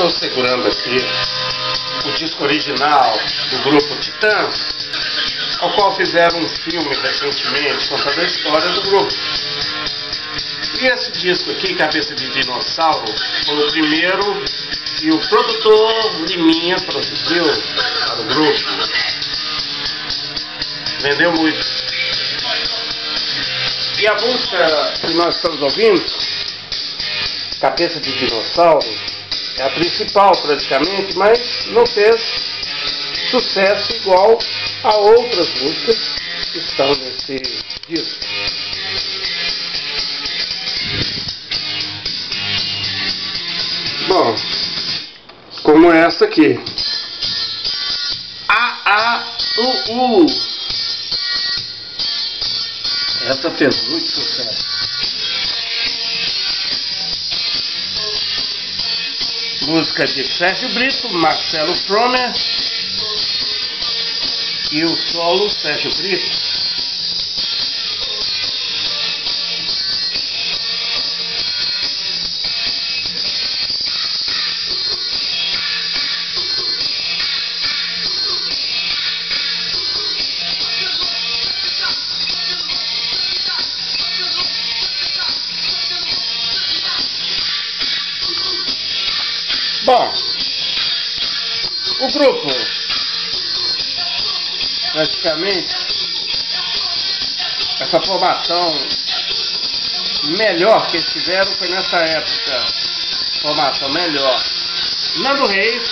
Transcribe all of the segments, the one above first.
estou segurando aqui o disco original do grupo Titãs, ao qual fizeram um filme recentemente contando a história do grupo. E esse disco aqui, Cabeça de Dinossauro, foi o primeiro que o produtor Liminha produziu para o grupo. Vendeu muito. E a música que nós estamos ouvindo, Cabeça de Dinossauro, é a principal praticamente, mas não fez sucesso igual a outras músicas que estão nesse disco. Bom, como essa aqui. A-A-U-U. Essa fez muito sucesso. Música de Sérgio Brito, Marcelo Fromer e o solo Sérgio Brito. Bom, o grupo, praticamente, essa formação melhor que eles tiveram foi nessa época, formação melhor. Nando Reis,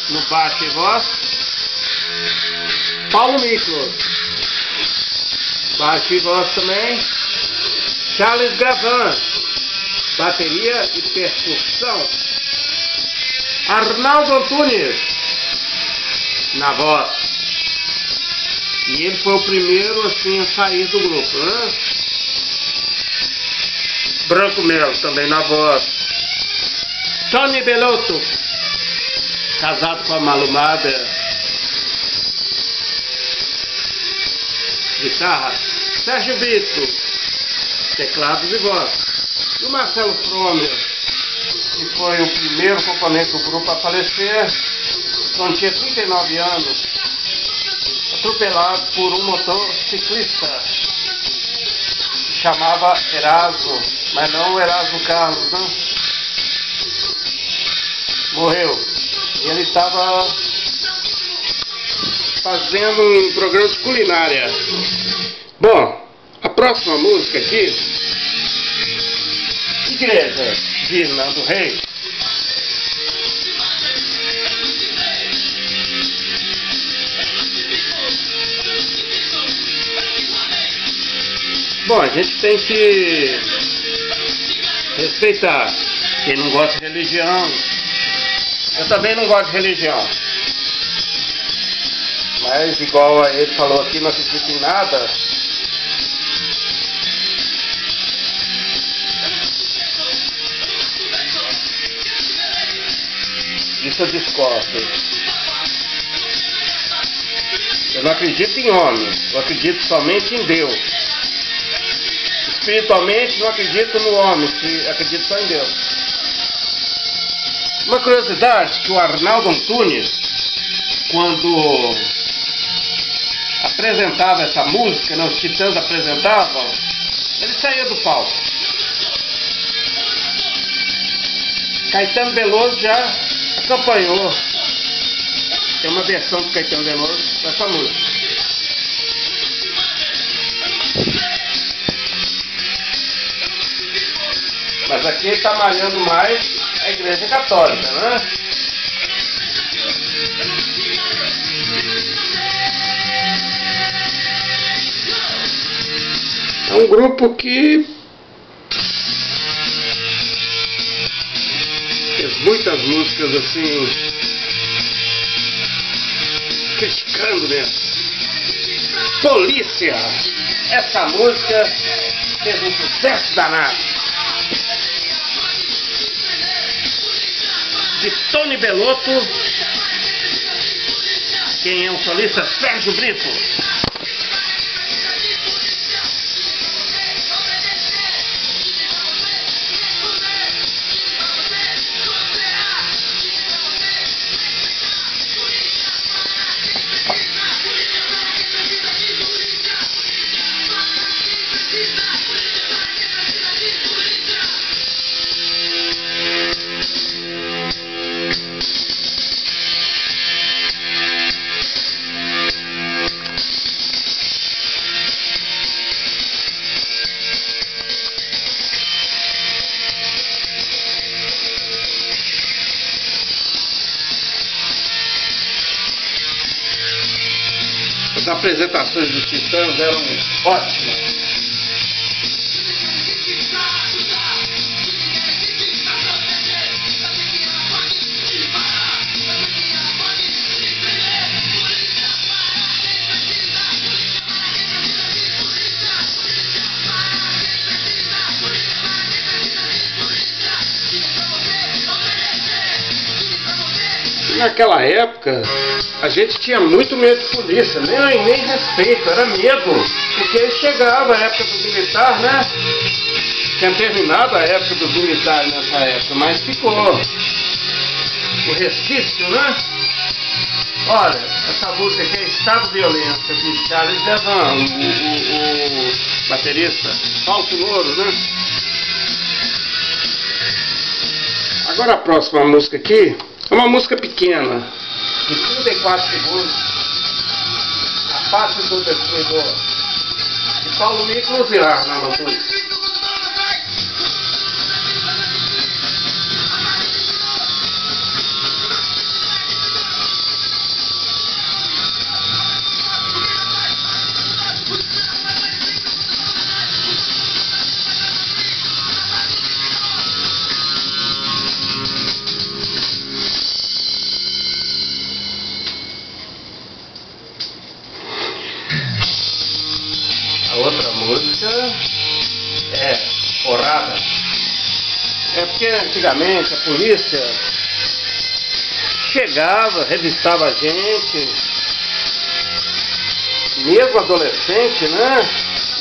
no baixo e voz, Paulo Miklos, baixo e voz também, Charles Gavan, bateria e percussão, Arnaldo Antunes na voz. E ele foi o primeiro assim a sair do grupo, né? Branco Melo também na voz. Tony Bellotto, casado com a Malumada, guitarra. Sérgio Brito, teclados e voz. E o Marcelo Fromer, que foi o primeiro componente do grupo a falecer, quando tinha 39 anos, atropelado por um motociclista que chamava Erasmo, mas não o Erasmo Carlos, não. Morreu. E ele estava fazendo um programa de culinária. Bom, a próxima música aqui, Igreja de Nando Reis. Bom, a gente tem que respeitar quem não gosta de religião. Eu também não gosto de religião. Mas igual ele falou aqui, não acredito em nada. Isso eu discordo. Eu não acredito em homem, eu acredito somente em Deus. Espiritualmente não acredito no homem, acredito só em Deus. Uma curiosidade, que o Arnaldo Antunes, quando apresentava essa música, né, os Titãs apresentavam, ele saía do palco. Caetano Veloso já acompanhou. Tem uma versão do Caetano Veloso dessa música. Mas aqui ele está malhando mais a Igreja Católica, né? É um grupo que fez muitas músicas assim, criticando mesmo. Polícia! Essa música fez um sucesso danado. De Tony Bellotto, quem é o solista? Sérgio Brito. apresentações dos Titãs eram ótimas. Naquela época, a gente tinha muito medo de polícia, nem respeito, era medo, porque chegava a época do militar, né? Tinha terminado a época do militar nessa época, mas ficou o resquício, né? Olha, essa música aqui é Estado de Violência, de Charles Devan, o baterista, Falso Louro, né? Agora a próxima música aqui é uma música pequena, de 34 segundos, A Face do Destruidor, de Paulo Miklos e Arnaldo Antunes. A outra música é Porrada. É porque antigamente a polícia chegava, revistava a gente, mesmo adolescente, né?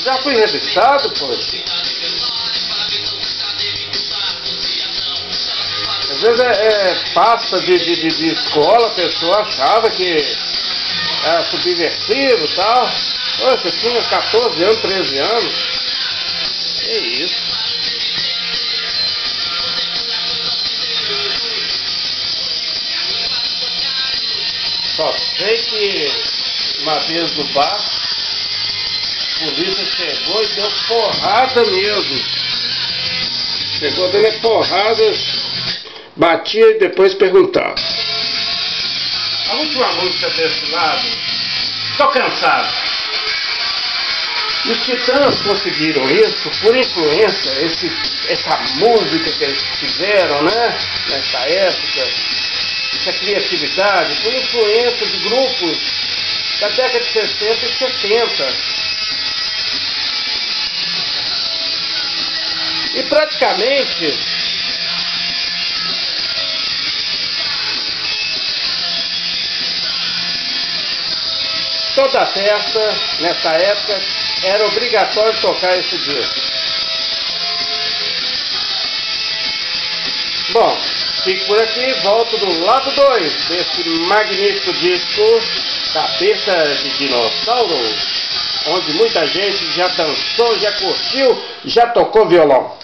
Já fui revistado, poxa. Às vezes pasta de escola, a pessoa achava que era subversivo e tal. Poxa, eu tinha 14 anos, 13 anos. Que isso? Só sei que uma vez no bar, a polícia chegou e deu porrada mesmo. Chegou dando porrada, batia e depois perguntava. A última música desse lado, Tô Cansado. E os Titãs conseguiram isso por influência, essa música que eles fizeram, né, nessa época, essa criatividade, por influência de grupos da década de 60 e 70. E praticamente toda festa, nessa época, era obrigatório tocar esse disco. Bom, fico por aqui, volto no lado 2 desse magnífico disco, Cabeça de Dinossauro, onde muita gente já dançou, já curtiu, já tocou violão.